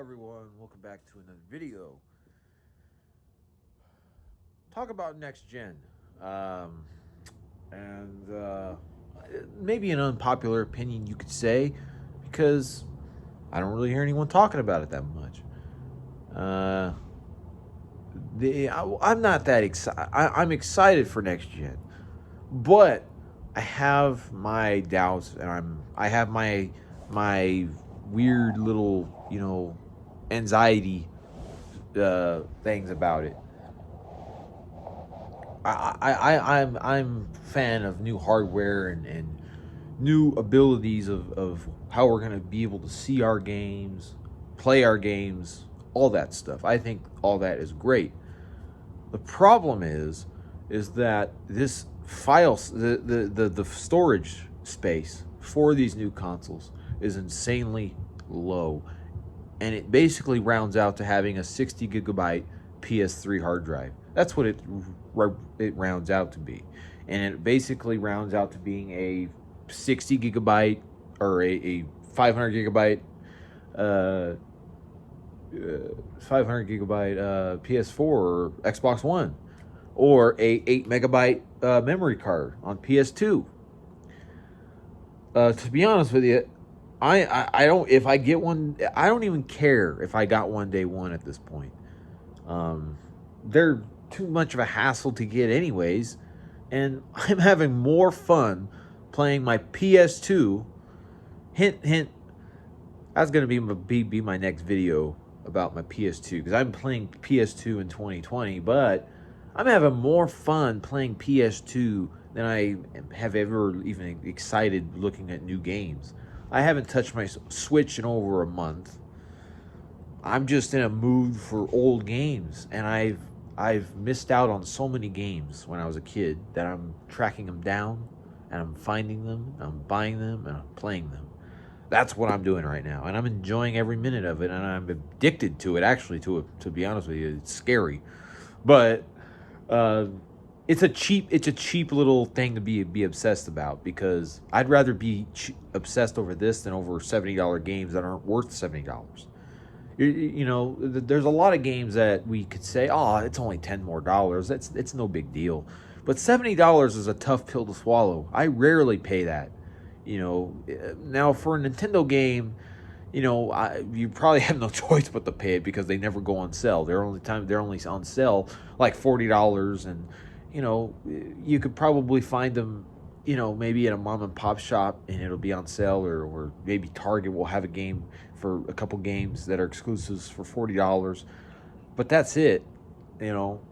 everyone, welcome back to another video. Talk about next gen. Um, and maybe an unpopular opinion you could say, because I don't really hear anyone talking about it that much. Uh, I'm not that excited. I'm excited for next gen, but I have my doubts, and I have my weird little anxiety things about it. I'm fan of new hardware and new abilities of how we're gonna be able to see our games, play our games, all that stuff. I think all that is great. The problem is that this the storage space for these new consoles is insanely low, and it basically rounds out to having a 60 gigabyte PS3 hard drive. That's what it rounds out to be, and it basically rounds out to being a 60 gigabyte or a 500 gigabyte uh, 500 gigabyte PS4 or Xbox One, or a 8 megabyte memory card on PS2. To be honest with you, I don't, if I get one, I don't even care if I got one day one at this point. They're too much of a hassle to get anyways, and I'm having more fun playing my PS2. Hint, hint. That's gonna be my next video about my PS2, because I'm playing PS2 in 2020, but I'm having more fun playing PS2 than I have ever even excited looking at new games. I haven't touched my Switch in over a month. I'm just in a mood for old games, and I've missed out on so many games when I was a kid that I'm tracking them down, and I'm finding them, I'm buying them, and I'm playing them. That's what I'm doing right now, and I'm enjoying every minute of it, and I'm addicted to it. Actually, to be honest with you, it's scary, but uh, it's a cheap little thing to be obsessed about, because I'd rather be obsessed over this than over $70 games that aren't worth $70. There's a lot of games that we could say, oh, it's only $10 more. It's no big deal, but $70 is a tough pill to swallow. I rarely pay that. Now for a Nintendo game, you probably have no choice but to pay it, because they never go on sale. They're only on sale like $40, and you could probably find them, maybe at a mom and pop shop, and it'll be on sale, or maybe Target will have a game for a couple games that are exclusives for $40, but that's it, you know,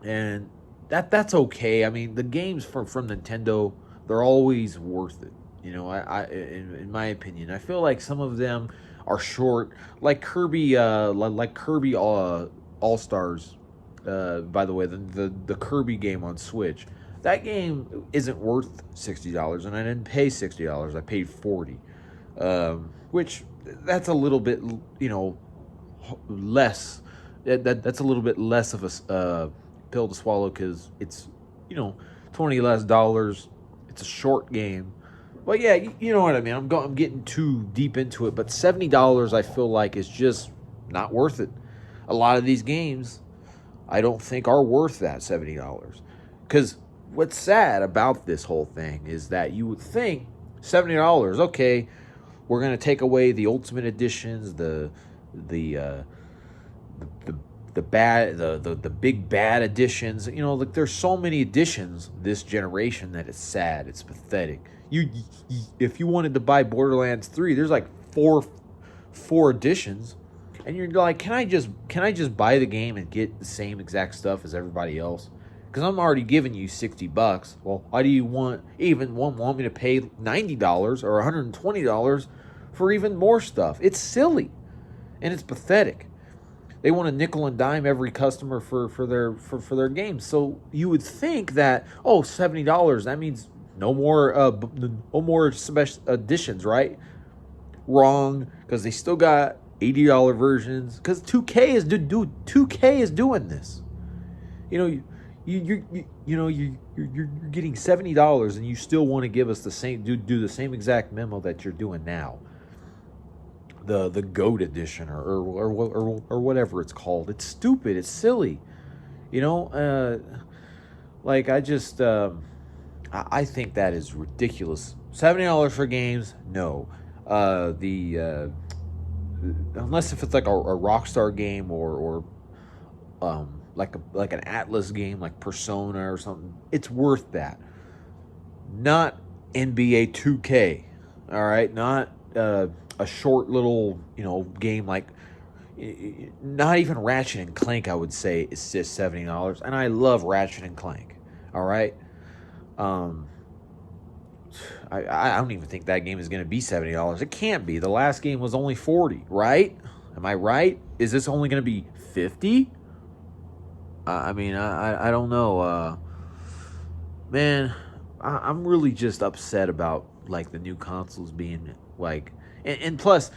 and that's okay. I mean, the games from Nintendo, they're always worth it. In my opinion, I feel like some of them are short, like Kirby, like Kirby All Stars. By the way, the Kirby game on Switch, that game isn't worth $60, and I didn't pay $60. I paid 40, which that's a little bit, less. That's a little bit less of a pill to swallow, because it's, $20 less dollars. It's a short game, but yeah, you know what I mean. I'm getting too deep into it, but $70 I feel like is just not worth it. A lot of these games I don't think are worth that $70, because what's sad about this whole thing is that you would think $70, okay, we're gonna take away the ultimate editions, the the the bad the big bad editions. Like, there's so many editions this generation that it's sad. It's pathetic. If you wanted to buy Borderlands 3, there's like four editions, and you're like, can I just buy the game and get the same exact stuff as everybody else? Because I'm already giving you $60. Well, why do you want me to pay $90 or $120 for even more stuff? It's silly, and it's pathetic. They want to nickel and dime every customer for their games. So you would think that, oh, $70, that means no more special editions, right? Wrong, because they still got $80 versions. Because 2K is 2K is doing this. You're getting $70, and you still want to give us the same, do the same exact memo that you're doing now. the GOAT edition or whatever it's called. It's stupid. It's silly. You know, like I just I think that is ridiculous. $70 for games? No. The unless if it's like a Rockstar game or like an Atlas game like Persona or something, it's worth that. Not NBA 2K. All right, not a short little game like not even Ratchet and Clank. I would say is just $70, and I love Ratchet and Clank. All right, um, I don't even think that game is going to be $70. It can't be. The last game was only 40, right? Am I right? Is this only going to be 50? I mean, I don't know, man. I'm really just upset about like the new consoles being like, and plus,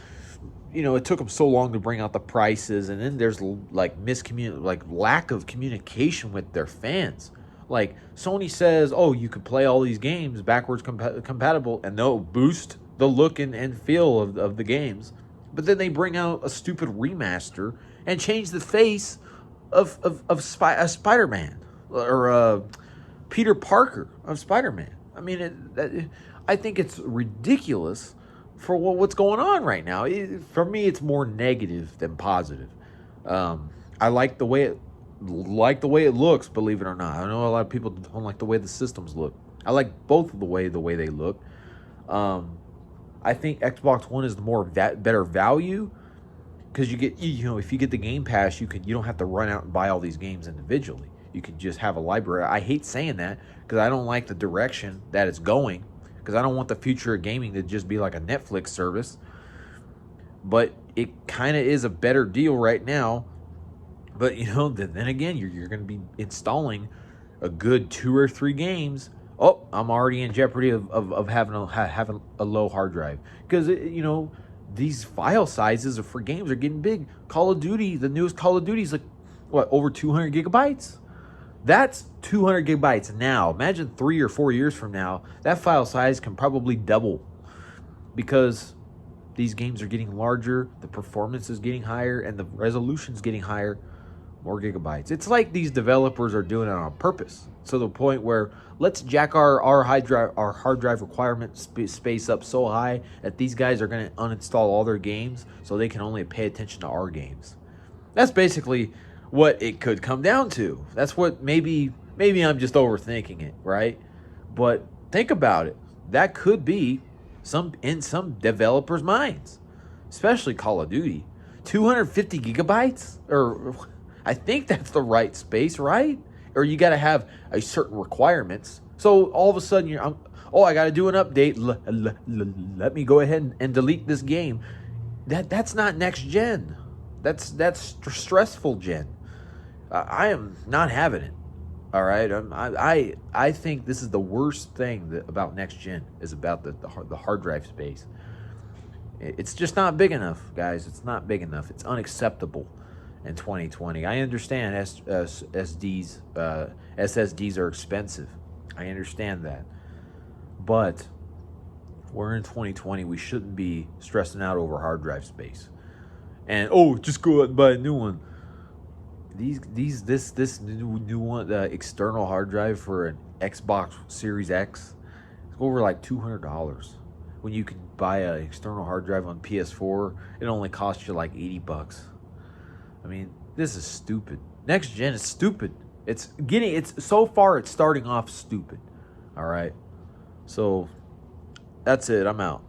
it took them so long to bring out the prices, and then there's like like lack of communication with their fans. Like Sony says, oh, you could play all these games backwards compatible, and they'll boost the look and feel of the games, but then they bring out a stupid remaster and change the face of Spider-Man or Peter Parker of Spider-Man. I mean, I think it's ridiculous for what's going on right now. For me, it's more negative than positive. I like the way it looks. Believe it or not, I know a lot of people don't like the way the systems look. I like both of the way they look. I think Xbox One is the better value because you get if you get the Game Pass, you don't have to run out and buy all these games individually. You can just have a library. I hate saying that because I don't like the direction that it's going, because I don't want the future of gaming to just be like a Netflix service. But it kind of is a better deal right now. But then again, you're going to be installing a good 2 or 3 games. Oh, I'm already in jeopardy of having a low hard drive because these file sizes for games are getting big. Call of Duty, the newest Call of Duty is like what, over 200 gigabytes. That's 200 gigabytes now. Imagine 3 or 4 years from now, that file size can probably double because these games are getting larger, the performance is getting higher, and the resolution's getting higher. More gigabytes. It's like these developers are doing it on purpose, to the point where let's jack our hard drive requirement space up so high that these guys are going to uninstall all their games so they can only pay attention to our games. That's basically what it could come down to. That's what maybe I'm just overthinking it, right? But think about it. That could be in some developers' minds, especially Call of Duty. 250 gigabytes? Or I think that's the right space, right? Or you got to have a certain requirements. So all of a sudden I got to do an update. Let me go ahead and delete this game. That's not next gen. That's stressful gen. I am not having it. All right. I think this is the worst thing about next gen is about the hard drive space. It's just not big enough, guys. It's not big enough. It's unacceptable in 2020. I understand SSDs are expensive. I understand that. But we're in 2020. We shouldn't be stressing out over hard drive space. And just go out and buy a new one. This new one, the external hard drive for an Xbox Series X, it's over like $200. When you can buy an external hard drive on PS4, it only costs you like $80. I mean, this is stupid. Next gen is stupid. It's so far it's starting off stupid. All right. So that's it. I'm out.